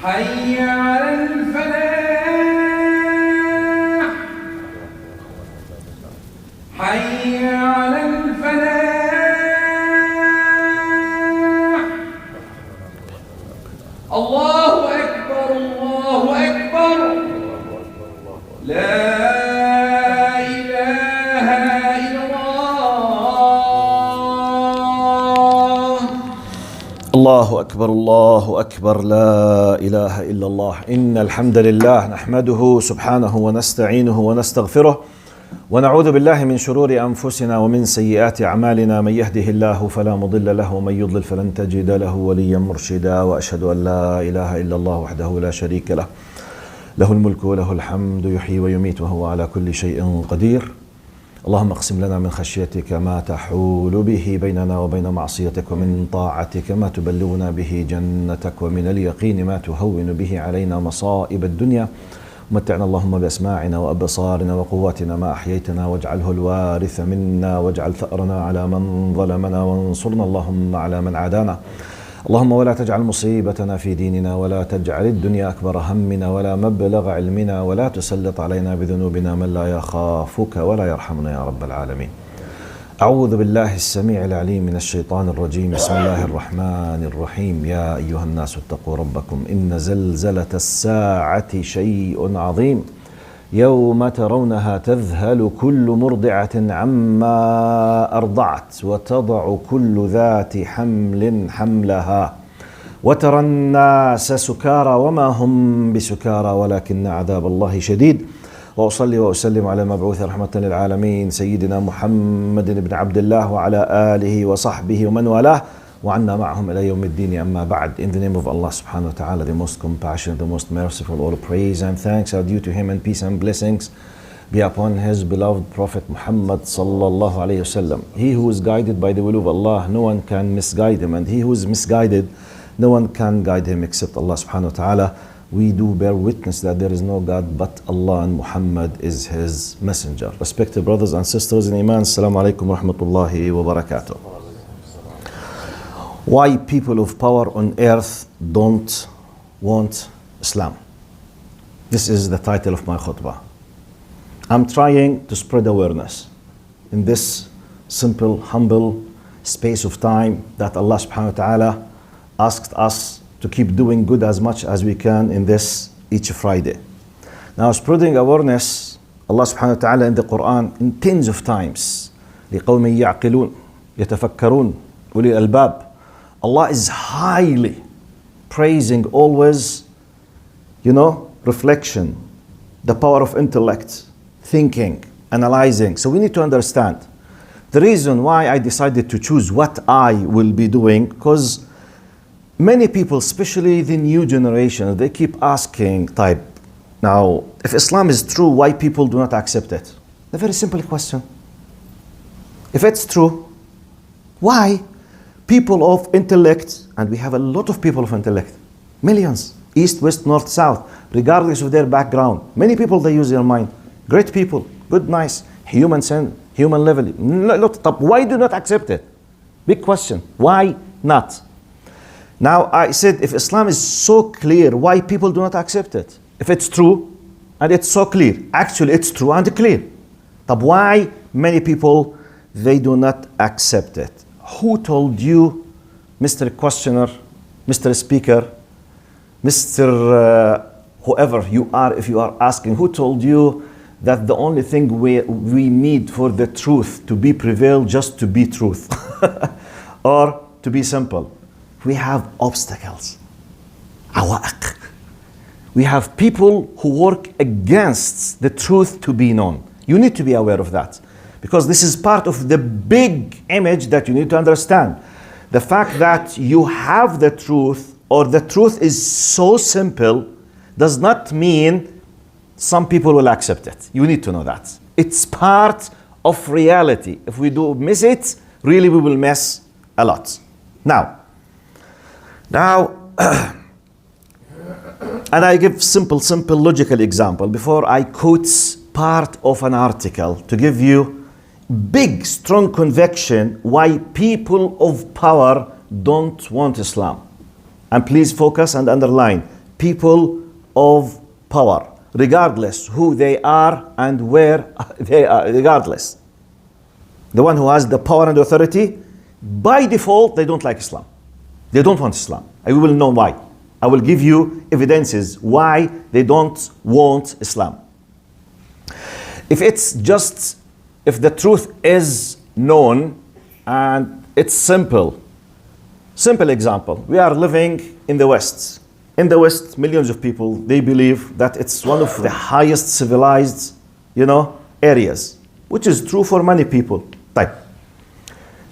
حي على الفلاح حي على الفلاح الله أكبر الله أكبر لا إله إلا الله الله أكبر الله أكبر لا إله إلا الله إن الحمد لله نحمده سبحانه ونستعينه ونستغفره ونعوذ بالله من شرور أنفسنا ومن سيئات أعمالنا من يهده الله فلا مضل له ومن يضلل فلن تجد له وليا مرشدا وأشهد أن لا إله إلا الله وحده لا شريك له له الملك وله الحمد يحيي ويميت وهو على كل شيء قدير اللهم اقسم لنا من خشيتك ما تحول به بيننا وبين معصيتك ومن طاعتك ما تبلغنا به جنتك ومن اليقين ما تهون به علينا مصائب الدنيا متعنا اللهم بأسماعنا وأبصارنا وقواتنا ما أحييتنا واجعله الوارث منا واجعل ثأرنا على من ظلمنا وانصرنا اللهم على من عادانا اللهم ولا تجعل مصيبتنا في ديننا ولا تجعل الدنيا أكبر همنا ولا مبلغ علمنا ولا تسلط علينا بذنوبنا من لا يخافك ولا يرحمنا يا رب العالمين. أعوذ بالله السميع العليم من الشيطان الرجيم. بسم الله الرحمن الرحيم. يا أيها الناس اتقوا ربكم إن زلزلة الساعة شيء عظيم يوم ترونها تذهل كل مرضعة عما أرضعت وتضع كل ذات حمل حملها وترى الناس سكارى وما هم بسكارى ولكن عذاب الله شديد. وأصلي وأسلم على المبعوث رحمة للعالمين سيدنا محمد بن عبد الله وعلى آله وصحبه ومن والاه وعنا معهم إلى يوم الدين. أما بعد. In the name of Allah subhanahu wa ta'ala, the most compassionate, the most merciful, all praise and thanks are due to him and peace and blessings be upon his beloved Prophet Muhammad sallallahu alayhi wasallam. He who is guided by the will of Allah, no one can misguide him, and he who is misguided, no one can guide him except Allah subhanahu wa ta'ala. We do bear witness that there is no God but Allah and Muhammad is his messenger. Respected brothers and sisters in Iman, Assalamu alaikum wa rahmatullahi wa barakatuh. Why people of power on earth don't want Islam? This is the title of my khutbah. I'm trying to spread awareness in this simple, humble space of time that Allah subhanahu wa ta'ala asked us to keep doing good as much as we can in this each Friday. Now, spreading awareness, Allah subhanahu wa ta'ala in the Quran in tens of times, لِقَوْمٍ يَعْقِلُونَ يَتَفَكَّرُونَ أُولِي الْأَلْبَابِ. Allah is highly praising always, reflection, the power of intellect, thinking, analyzing. So we need to understand. The reason why I decided to choose what I will be doing, because many people, especially the new generation, they keep asking now, if Islam is true, why people do not accept it? A very simple question. If it's true, why people of intellect, and we have a lot of people of intellect, millions, east, west, north, south, regardless of their background, many people, they use their mind, great people, good, nice, human level, why do not accept it? Big question. Why not? Now, I said, if Islam is so clear, why people do not accept it? If it's true, and it's so clear, actually it's true and clear, why many people, they do not accept it? Who told you, Mr. Questioner, Mr. Speaker, Mr. Whoever you are, if you are asking, who told you that the only thing we need for the truth to be prevailed just to be truth or to be simple? We have obstacles, awaiq. We have people who work against the truth to be known. You need to be aware of that, because this is part of the big image that you need to understand. The fact that you have the truth, or the truth is so simple, does not mean some people will accept it. You need to know that. It's part of reality. If we do miss it, really we will miss a lot. Now, and I give simple logical example before I quote part of an article to give you big, strong conviction why people of power don't want Islam. And please focus and underline, people of power, regardless who they are and where they are, regardless. The one who has the power and authority, by default, they don't like Islam. They don't want Islam. I will know why. I will give you evidences why they don't want Islam. If the truth is known and it's simple example. We are living in the West. In the West, millions of people, they believe that it's one of the highest civilized, areas, which is true for many people. Type.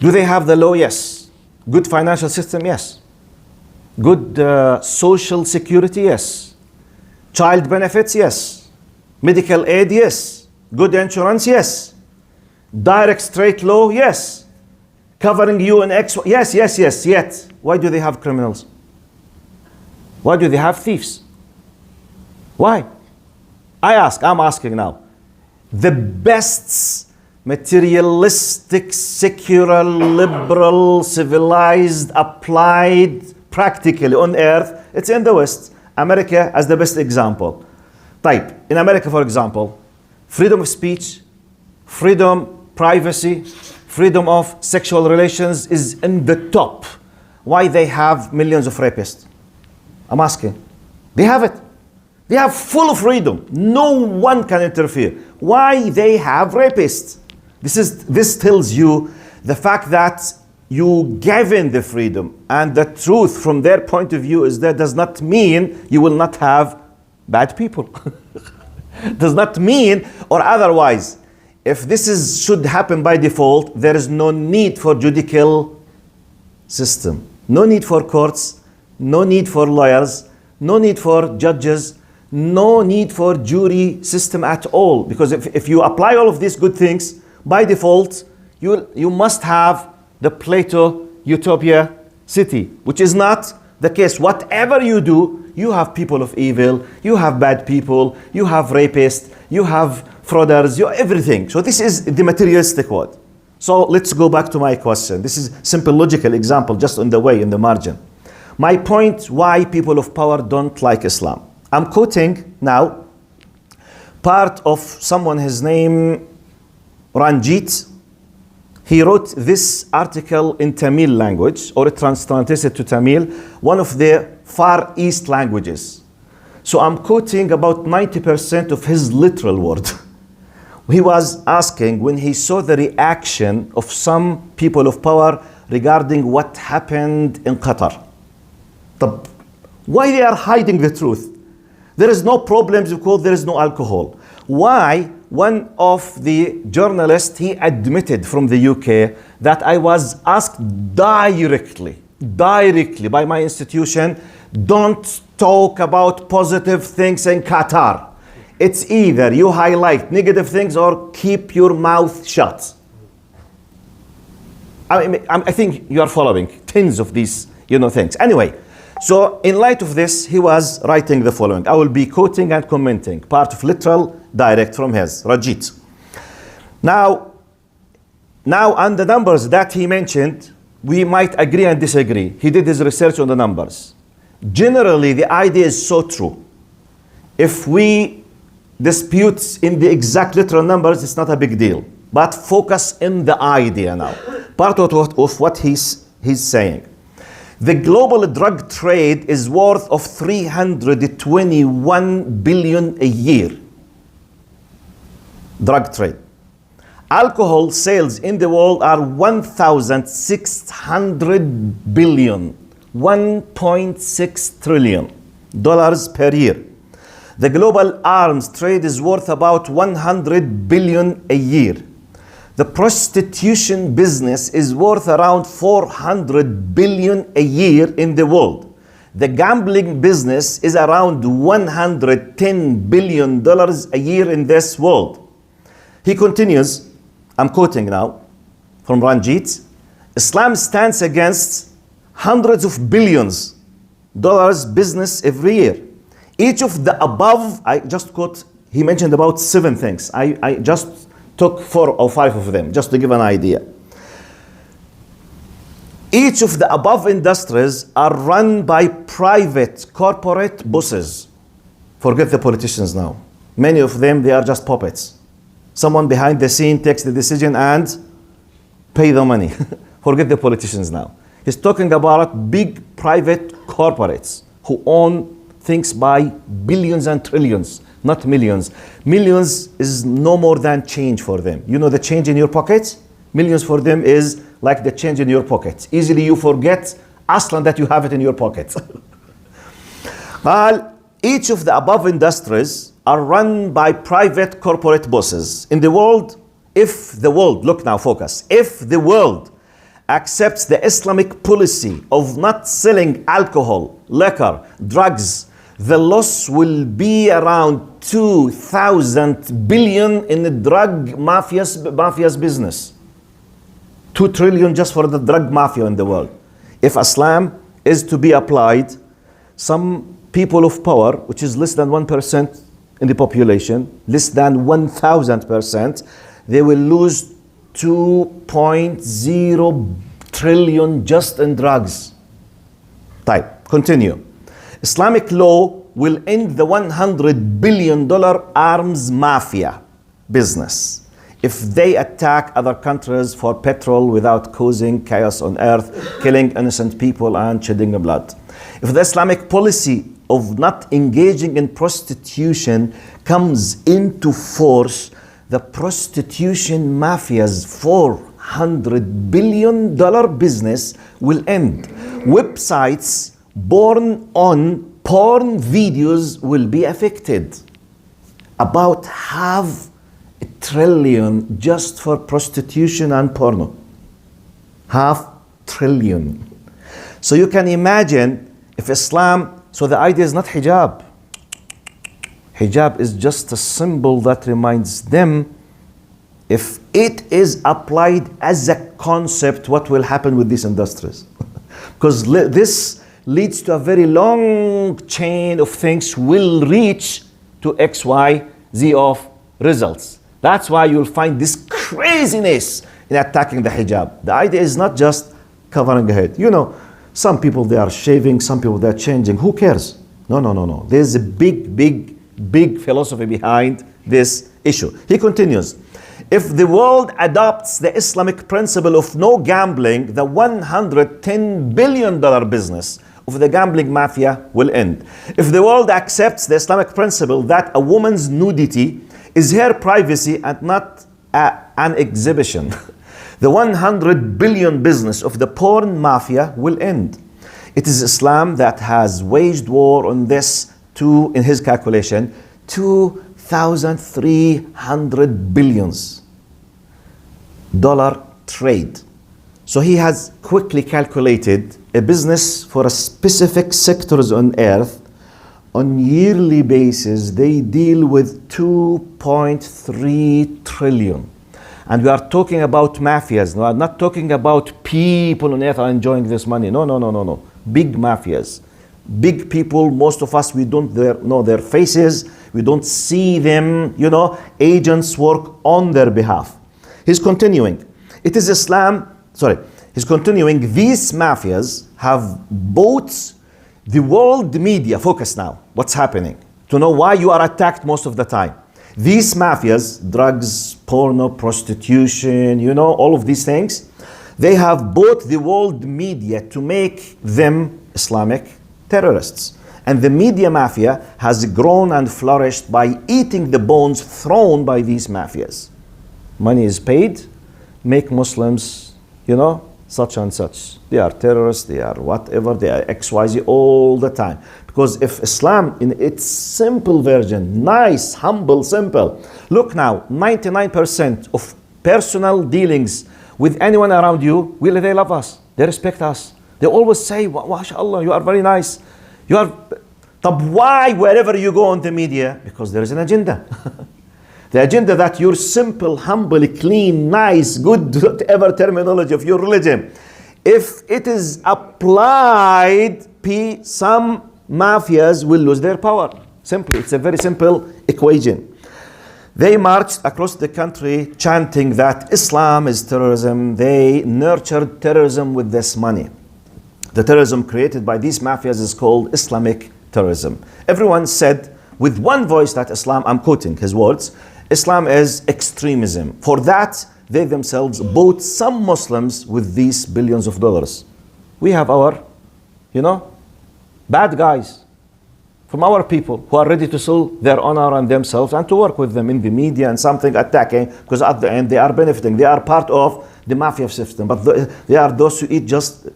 Do they have the law? Yes. Good financial system? Yes. Good social security? Yes. Child benefits? Yes. Medical aid? Yes. Good insurance? Yes. Direct straight law? Yes. Covering you and X? Yes. Yet, why do they have criminals? Why do they have thieves? Why? I'm asking now. The best materialistic, secular, liberal, civilized, applied practically on earth, it's in the West. America as the best example. Type. In America, for example, freedom of speech, freedom, privacy, freedom of sexual relations is in the top. Why they have millions of rapists? I'm asking. They have it. They have full freedom. No one can interfere. Why they have rapists? This tells you the fact that you given the freedom, and the truth from their point of view is that does not mean you will not have bad people. Does not mean, or otherwise, if this should happen by default, there is no need for judicial system, no need for courts, no need for lawyers, no need for judges, no need for jury system at all. Because if you apply all of these good things, by default, you must have the Plato utopia city, which is not the case. Whatever you do, you have people of evil, you have bad people, you have rapists, you have frauders, you everything. So this is the materialistic world. So let's go back to my question. This is simple logical example, just on the way, in the margin. My point, why people of power don't like Islam. I'm quoting now part of someone, his name Ranjit. He wrote this article in Tamil language, or it translated to Tamil, one of the Far East languages. So I'm quoting about 90% of his literal word. He was asking when he saw the reaction of some people of power regarding what happened in Qatar. Why they are hiding the truth? There is no problems because there is no alcohol. Why? One of the journalists, he admitted from the UK that I was asked directly by my institution, don't talk about positive things in Qatar. It's either you highlight negative things or keep your mouth shut. I think you are following tens of these things. Anyway, so in light of this, he was writing the following. I will be quoting and commenting, part of literal direct from his, Rajit. Now on the numbers that he mentioned, we might agree and disagree. He did his research on the numbers. Generally, the idea is so true. If we dispute in the exact literal numbers, it's not a big deal. But focus in the idea now. Part of what he's saying. The global drug trade is worth of 321 billion a year. Drug trade. Alcohol sales in the world are 1,600 billion, 1.6 trillion dollars per year. The global arms trade is worth about 100 billion a year. The prostitution business is worth around 400 billion a year in the world. The gambling business is around 110 billion dollars a year in this world. He continues, I'm quoting now from Ranjit, Islam stands against hundreds of billions dollars business every year. Each of the above, I just quote, he mentioned about 7 things. I just took 4 or 5 of them, just to give an idea. Each of the above industries are run by private corporate bosses. Forget the politicians now. Many of them, they are just puppets. Someone behind the scene takes the decision and pay the money. Forget the politicians now. He's talking about big private corporates who own things by billions and trillions, not millions. Millions is no more than change for them. You know the change in your pocket? Millions for them is like the change in your pocket. Easily you forget aslan that you have it in your pocket. Well, each of the above industries are run by private corporate bosses. In the world, if the world, look now, focus. If the world accepts the Islamic policy of not selling alcohol, liquor, drugs, the loss will be around 2,000 billion in the drug mafia's business. 2 trillion just for the drug mafia in the world. If Islam is to be applied, some people of power, which is less than 1% in the population, less than 1,000%, they will lose 2.0 trillion just in drugs. Type, continue. Islamic law will end the $100 billion arms mafia business if they attack other countries for petrol without causing chaos on earth, killing innocent people and shedding blood. If the Islamic policy of not engaging in prostitution comes into force, the prostitution mafia's $400 billion business will end. Websites born on porn videos will be affected. About $500 billion just for prostitution and porno. $500 billion. So you can imagine if Islam, so the idea is not hijab. Hijab is just a symbol that reminds them if it is applied as a concept, what will happen with these industries? Because this leads to a very long chain of things will reach to X, Y, Z of results. That's why you'll find this craziness in attacking the hijab. The idea is not just covering a head. You know, some people they are shaving, some people they are changing. Who cares? No. There's a big philosophy behind this issue. He continues. If the world adopts the Islamic principle of no gambling, the $110 billion business of the gambling mafia will end. If the world accepts the Islamic principle that a woman's nudity is her privacy and not an exhibition, the $100 billion business of the porn mafia will end. It is Islam that has waged war on this to, in his calculation, 2,300 billions dollar trade. So he has quickly calculated a business for a specific sectors on earth. On yearly basis, they deal with 2.3 trillion. And we are talking about mafias. We are not talking about people on earth are enjoying this money. No. Big mafias. Big people, most of us, we don't know their faces. We don't see them, agents work on their behalf. He's continuing. It is Islam, he's continuing. These mafias have bought the world media. Focus now. What's happening? To know why you are attacked most of the time. These mafias, drugs, porno, prostitution, all of these things, they have bought the world media to make them Islamic terrorists. And the media mafia has grown and flourished by eating the bones thrown by these mafias. Money is paid, make Muslims, such and such. They are terrorists, they are whatever, they are XYZ all the time. Because if Islam in its simple version, nice, humble, simple. Look now, 99% of personal dealings with anyone around you, they love us, they respect us. They always say, MashaAllah, you are very nice. But why wherever you go on the media? Because there is an agenda. The agenda that you're simple, humble, clean, nice, good, whatever terminology of your religion. If it is applied, some mafias will lose their power. Simply, it's a very simple equation. They marched across the country chanting that Islam is terrorism. They nurtured terrorism with this money. The terrorism created by these mafias is called Islamic terrorism. Everyone said with one voice that Islam, I'm quoting his words, Islam is extremism. For that, they themselves bought some Muslims with these billions of dollars. We have our, bad guys from our people who are ready to sell their honor and themselves and to work with them in the media and something attacking, because at the end they are benefiting. They are part of the mafia system, but they are those who eat just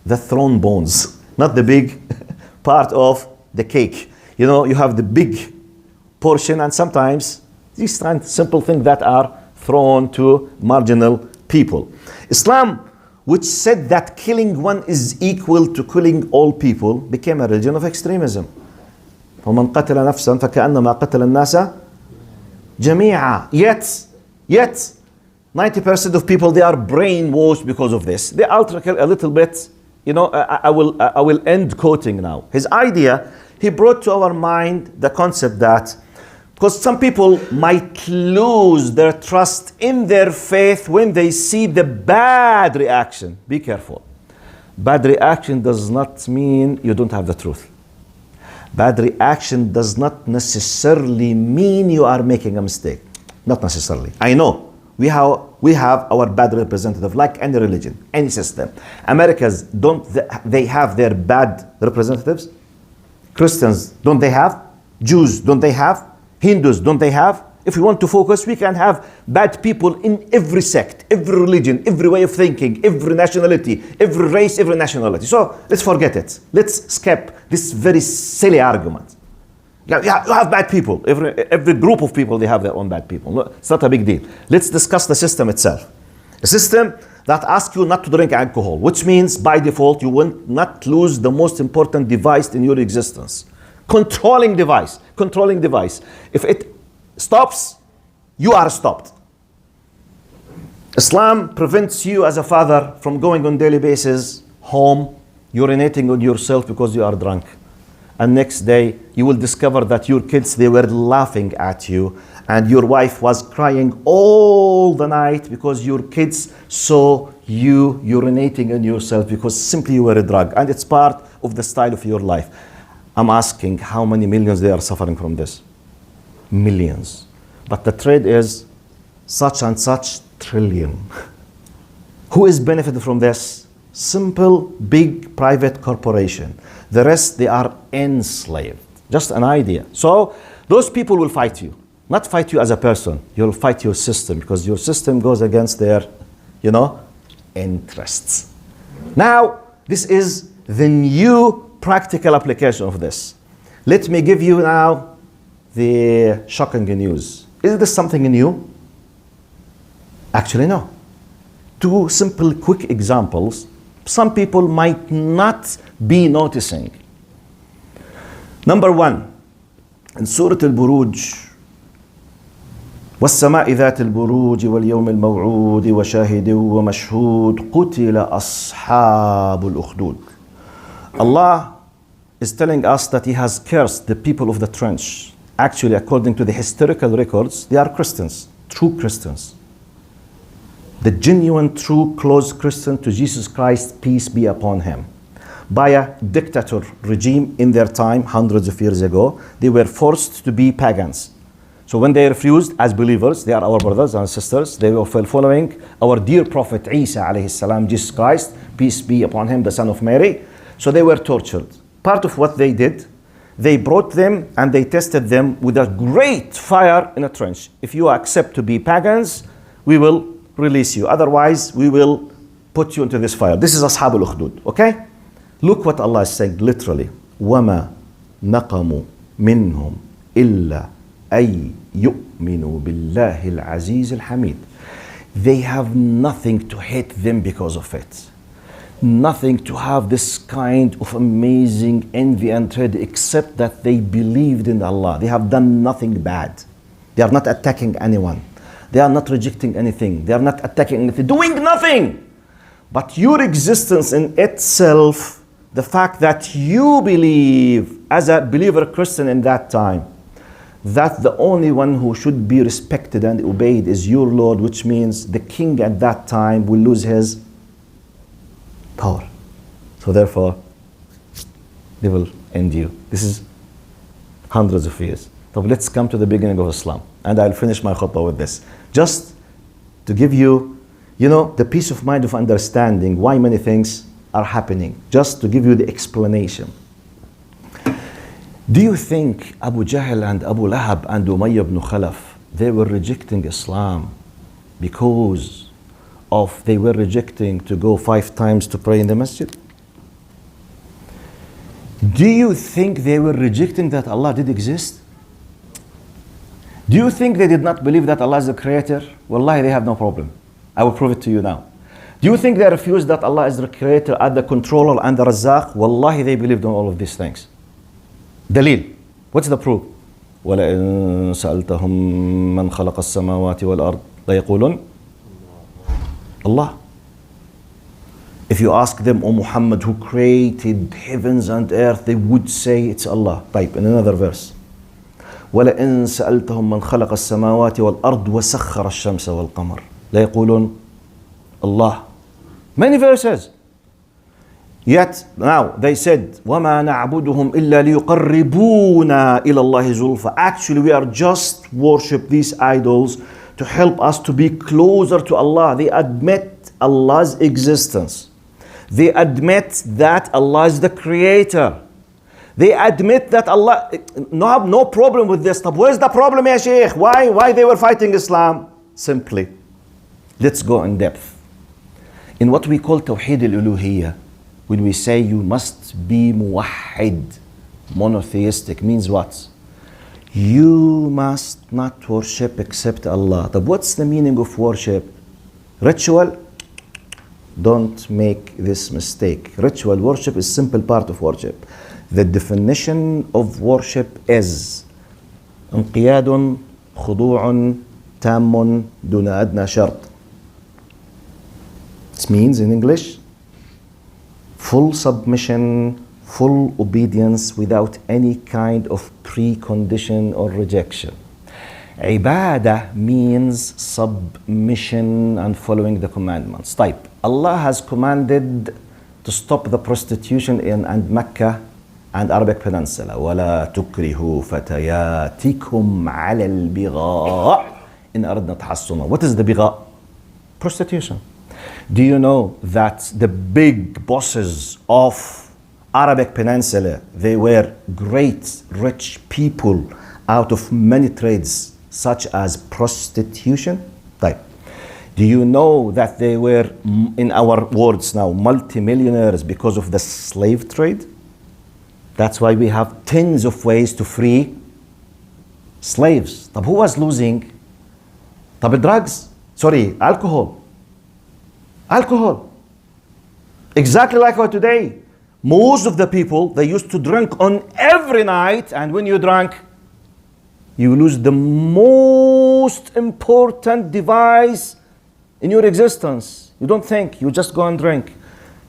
the thrown bones, not the big part of the cake. You have the big portion, and sometimes these simple things that are thrown to marginal people. Islam, which said that killing one is equal to killing all people, became a religion of extremism. ومن قتل نفسا فكأنما قتل الناس جميعا. Yet 90% of people, they are brainwashed because of this. They alter a little bit. I will end quoting now. His idea, he brought to our mind the concept that because some people might lose their trust in their faith when they see the bad reaction. Be careful. Bad reaction does not mean you don't have the truth. Bad reaction does not necessarily mean you are making a mistake. Not necessarily. I know we have our bad representative, like any religion, any system. Americans, don't they have their bad representatives? Christians, don't they have? Jews, don't they have? Hindus, don't they have? If we want to focus, we can have bad people in every sect, every religion, every way of thinking, every nationality, every race, every nationality. So let's forget it. Let's skip this very silly argument. You have bad people. Every group of people, they have their own bad people. No, it's not a big deal. Let's discuss the system itself. A system that asks you not to drink alcohol, which means by default you will not lose the most important device in your existence. Controlling device. If it stops, you are stopped. Islam prevents you as a father from going on daily basis home, urinating on yourself because you are drunk. And next day, you will discover that your kids, they were laughing at you, and your wife was crying all the night because your kids saw you urinating on yourself because simply you were a drug. And it's part of the style of your life. I'm asking how many millions they are suffering from this? Millions. But the trade is such and such trillion. Who is benefiting from this? Simple, big private corporation. The rest, they are enslaved. Just an idea. So those people will fight you. Not fight you as a person. You'll fight your system because your system goes against their, interests. Now, this is the new practical application of this. Let me give you now the shocking news. Is this something new? Actually, no. Two simple, quick examples. Some people might not be noticing. Number one, in Surah Al-Buruj, والسماء ذات البروج واليوم الموعود وشاهد ومشهود قتل أصحاب الأخدود. Allah is telling us that He has cursed the people of the trench. Actually, according to the historical records, they are Christians, true Christians. The genuine, true, close Christian to Jesus Christ, peace be upon Him. By a dictator regime in their time, hundreds of years ago, they were forced to be pagans. So when they refused as believers, they are our brothers and sisters, they were following our dear Prophet Isa alayhi salam, Jesus Christ, peace be upon Him, the son of Mary. So they were tortured. Part of what they did, they brought them and they tested them with a great fire in a trench. If you accept to be pagans, we will release you. Otherwise, we will put you into this fire. This is Ashab al-Ukhdud, okay? Look what Allah is saying, literally. وَمَا نَقَمُوا مِنْهُمْ إِلَّا أَيْ يُؤْمِنُوا بِاللَّهِ الْعَزِيزِ الْحَمِيدِ. They have nothing to hate them because of it. Nothing to have this kind of amazing envy and dread except that they believed in Allah. They have done nothing bad. They are not attacking anyone. They are not rejecting anything. They are not attacking anything, doing nothing. But your existence in itself, the fact that you believe as a believer Christian in that time, that the only one who should be respected and obeyed is your Lord, which means the king at that time will lose his power. So therefore, they will end you. This is hundreds of years. So let's come to the beginning of Islam. And I'll finish my khutbah with this. Just to give you, the peace of mind of understanding why many things are happening. Just to give you the explanation. Do you think Abu Jahl and Abu Lahab and Umayyah ibn Khalaf, they were rejecting Islam because of they were rejecting to go 5 times to pray in the masjid? Do you think they were rejecting that Allah did exist? Do you think they did not believe that Allah is the creator? Wallahi, they have no problem. I will prove it to you now. Do you think they refused that Allah is the creator and the controller and the Razzaq? Wallahi, they believed in all of these things. Dalil. What's the proof? وَلَئِن سَأَلْتَهُم مَّنْ خَلَقَ السَّمَاوَاتِ وَالْأَرْضِ لَيَقُولُنَّ Allah. If you ask them, O Muhammad, who created heavens and earth, they would say it's Allah. Type in another verse. وَلَئِن سَأَلْتَهُم مَّنْ خَلَقَ السَّمَاوَاتِ وَالْأَرْضِ وَسَخَّرَ الشَّمْسَ وَالْقَمَرَ لَيَقُولُنَّ Allah. Many verses. Yet now they said, وَمَا نَعْبُدُهُمْ إِلَّا لِيُقَرِّبُونَا إِلَى اللَّهِ زُلْفَى. Actually, we are just worship these idols to help us to be closer to Allah. They admit Allah's existence. They admit that Allah is the creator. They admit that Allah, no problem with this. Where's the problem, ya Shaykh? Why they were fighting Islam? Simply, let's go in depth. In what we call Tawheed al-Uluhiyyah, when we say you must be muwahhid, monotheistic, means what? You must not worship except Allah. But what's the meaning of worship? Ritual? Don't make this mistake. Ritual worship is simple part of worship. The definition of worship is انقياد خضوع تام دون أدنى شرط. This means in English, full submission, full obedience without any kind of precondition or rejection. Ibadah means submission and following the commandments. Type. Allah has commanded to stop the prostitution in Mecca and Arabic Peninsula. وَلَا تُكْرِهُ فَتَيَاتِكُمْ عَلَى الْبِغَاءِ إِنْ أَرَدْنَا تَحَصُّنًا. What is the bigha? Prostitution. Do you know that the big bosses of Arabic Peninsula, they were great rich people out of many trades such as prostitution? Type. Do you know that they were, in our words now, multimillionaires because of the slave trade? That's why we have tens of ways to free slaves. طب who was losing? طب drugs? Sorry, alcohol. Alcohol. Exactly like what today. Most of the people, they used to drink on every night, and when you drank, you lose the most important device in your existence. You don't think, you just go and drink.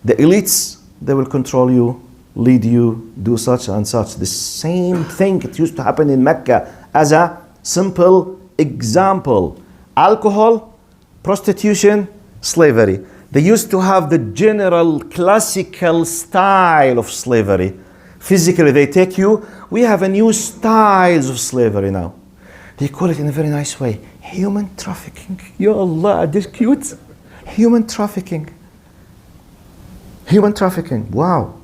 The elites, they will control you, lead you, do such and such. The same thing, it used to happen in Mecca as a simple example. Alcohol, prostitution, slavery. They used to have the general classical style of slavery. Physically, they take you. We have a new styles of slavery now. They call it in a very nice way. Human trafficking. Ya Allah, this cute. Human trafficking. Human trafficking. Wow.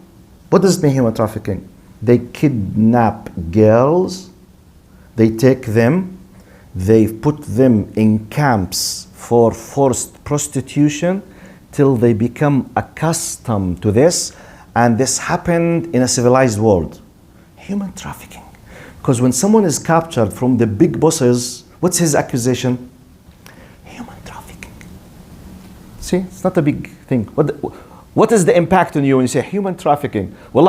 What does it mean, human trafficking? They kidnap girls. They take them. They put them in camps for forced prostitution till they become accustomed to this. And this happened in a civilized world. Human trafficking. Because when someone is captured from the big bosses, what's his accusation? Human trafficking. See, it's not a big thing. What is the impact on you when you say human trafficking? Well,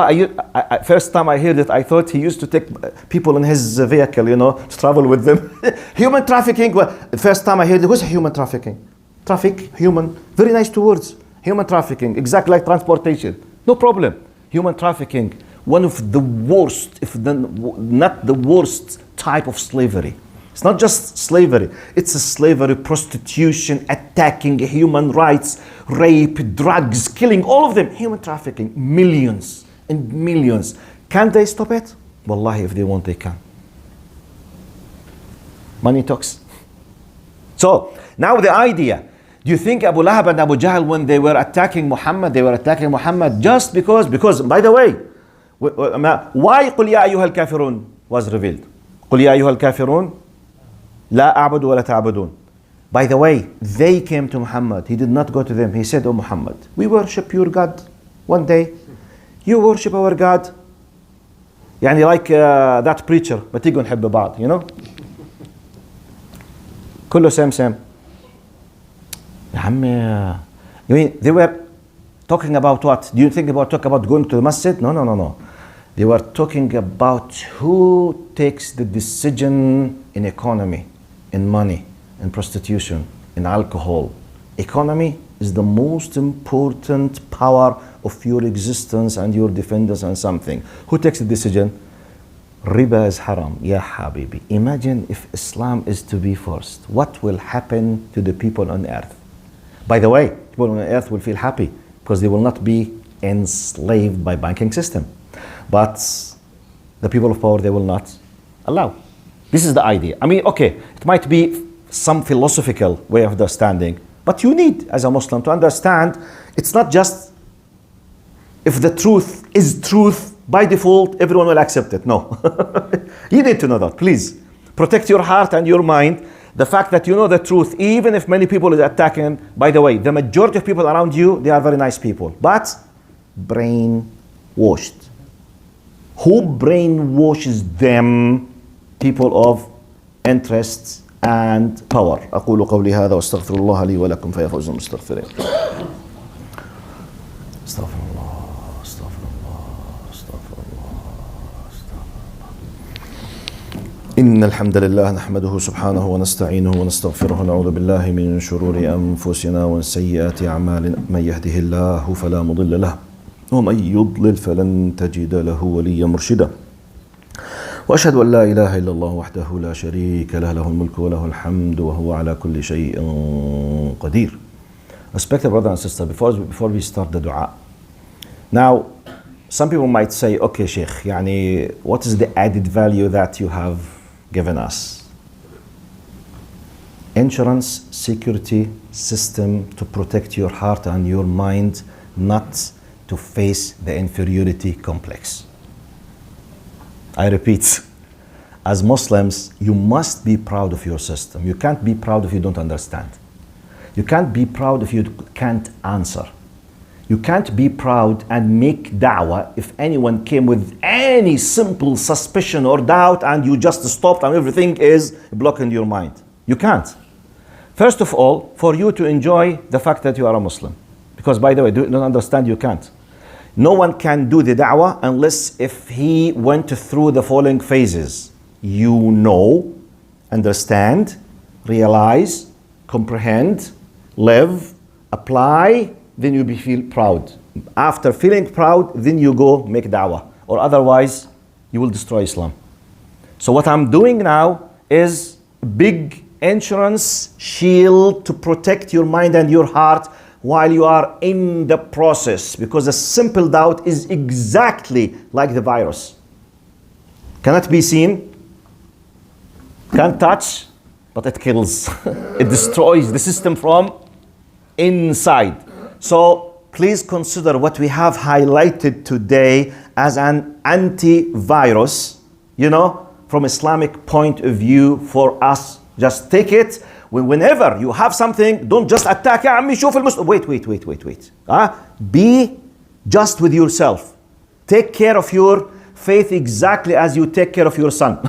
first time I heard it, I thought he used to take people in his vehicle, to travel with them. Human trafficking. Well, the first time I heard it, what's human trafficking? Traffic, human, very nice two words. Human trafficking, exactly like transportation. No problem. Human trafficking. one of the worst, if not the worst type of slavery. It's not just slavery, it's a slavery, prostitution, attacking human rights, rape, drugs, killing, all of them, human trafficking, millions and millions. Can they stop it? Wallahi, if they want, they can. Money talks. So, now the idea, do you think Abu Lahab and Abu Jahl, when they were attacking Muhammad, they were attacking Muhammad just because, by the way, why قُلْ يَا أَيُّهَا الْكَافِرُونَ was revealed? قُلْ يَا أَيُّهَا الْكَافِرُونَ لَا أَعْبُدُ وَلَا تَعْبُدُونَ. By the way, they came to Muhammad. He did not go to them. He said, "Oh Muhammad, we worship your God one day. You worship our God." يعني like that preacher, ما تيجوا نحب بعض, you know? كله same. يا عمي, you mean they were talking about what? Do you think talk about going to the masjid? No. They were talking about who takes the decision in economy, in money, in prostitution, in alcohol. Economy is the most important power of your existence and your dependence on something. Who takes the decision? Riba is haram. Ya habibi. Imagine if Islam is to be forced. What will happen to the people on earth? By the way, people on earth will feel happy because they will not be enslaved by banking system. But the people of power, they will not allow. This is the idea. I mean, okay, it might be some philosophical way of understanding, but you need, as a Muslim, to understand it's not just if the truth is truth, by default, everyone will accept it. No. You need to know that, please. Protect your heart and your mind. The fact that you know the truth, even if many people is attacking, by the way, the majority of people around you, they are very nice people, but brainwashed. Who brainwashes them? People of interest and power. أقول قولي هذا واستغفر الله لي ولكم فيا فوز المستغفرين. استغفر الله. إن الحمد لله نحمده سبحانه ونستعينه ونستغفره ونعوذ بالله من شرور أنفسنا ومن سيئات أعمالنا. من يهده الله فلا مضل له ومن يضلل فلن تجد له وليا مرشدا. وأشهد أن لا إله إلا الله وحده لا شريك له له الملك وله الحمد وهو على كل شيء قدير. Respected brother and sister, before we start the dua. Now, some people might say, okay, Sheikh, يعني, what is the added value that you have given us? Insurance, security system to protect your heart and your mind, not to face the inferiority complex. I repeat, as Muslims, you must be proud of your system. You can't be proud if you don't understand. You can't be proud if you can't answer. You can't be proud and make da'wah if anyone came with any simple suspicion or doubt and you just stopped and everything is blocking your mind. You can't. First of all, for you to enjoy the fact that you are a Muslim. Because by the way, don't understand, you can't. No one can do the da'wah unless if he went through the following phases. You know, understand, realize, comprehend, live, apply, then you feel proud. After feeling proud, then you go make da'wah. Or otherwise, you will destroy Islam. So what I'm doing now is big insurance shield to protect your mind and your heart while you are in the process. Because a simple doubt is exactly like the virus. Cannot be seen, can't touch, but it kills. It destroys the system from inside. So please consider what we have highlighted today as an antivirus, from Islamic point of view for us. Just take it. Whenever you have something, don't just attack. Wait. Be just with yourself. Take care of your faith exactly as you take care of your son.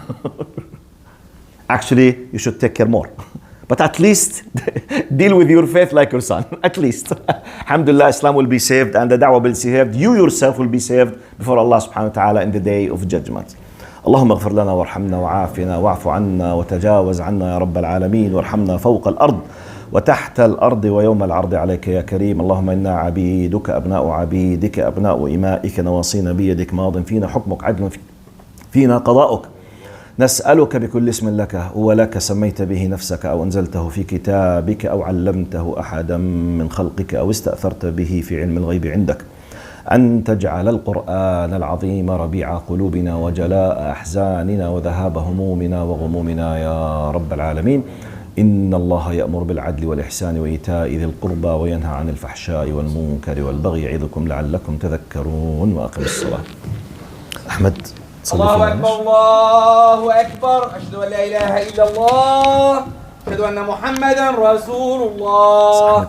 Actually, you should take care more. But at least deal with your faith like your son. At least. Alhamdulillah, Islam will be saved and the da'wah will be saved. You yourself will be saved before Allah subhanahu wa ta'ala in the day of judgment. اللهم اغفر لنا وارحمنا وعافنا واعف عنا وتجاوز عنا يا رب العالمين وارحمنا فوق الأرض وتحت الأرض ويوم العرض عليك يا كريم. اللهم إنا عبيدك أبناء عبيدك أبناء إمائك نواصينا بيدك ماض فينا حكمك عدل فينا قضاؤك. نسألك بكل اسم لك هو لك سميت به نفسك أو أنزلته في كتابك أو علمته أحدا من خلقك أو استأثرت به في علم الغيب عندك أن تجعل القرآن العظيم ربيع قلوبنا وجلاء أحزاننا وذهاب همومنا وغمومنا يا رب العالمين. إن الله يأمر بالعدل والإحسان وإيتاء ذي القربى وينهى عن الفحشاء والمنكر والبغي يعظكم لعلكم تذكرون. وأقم الصلاة. أحمد الله أكبر الله أكبر. أشهد أن لا إله إلا الله. أشهد أن محمدا رسول الله.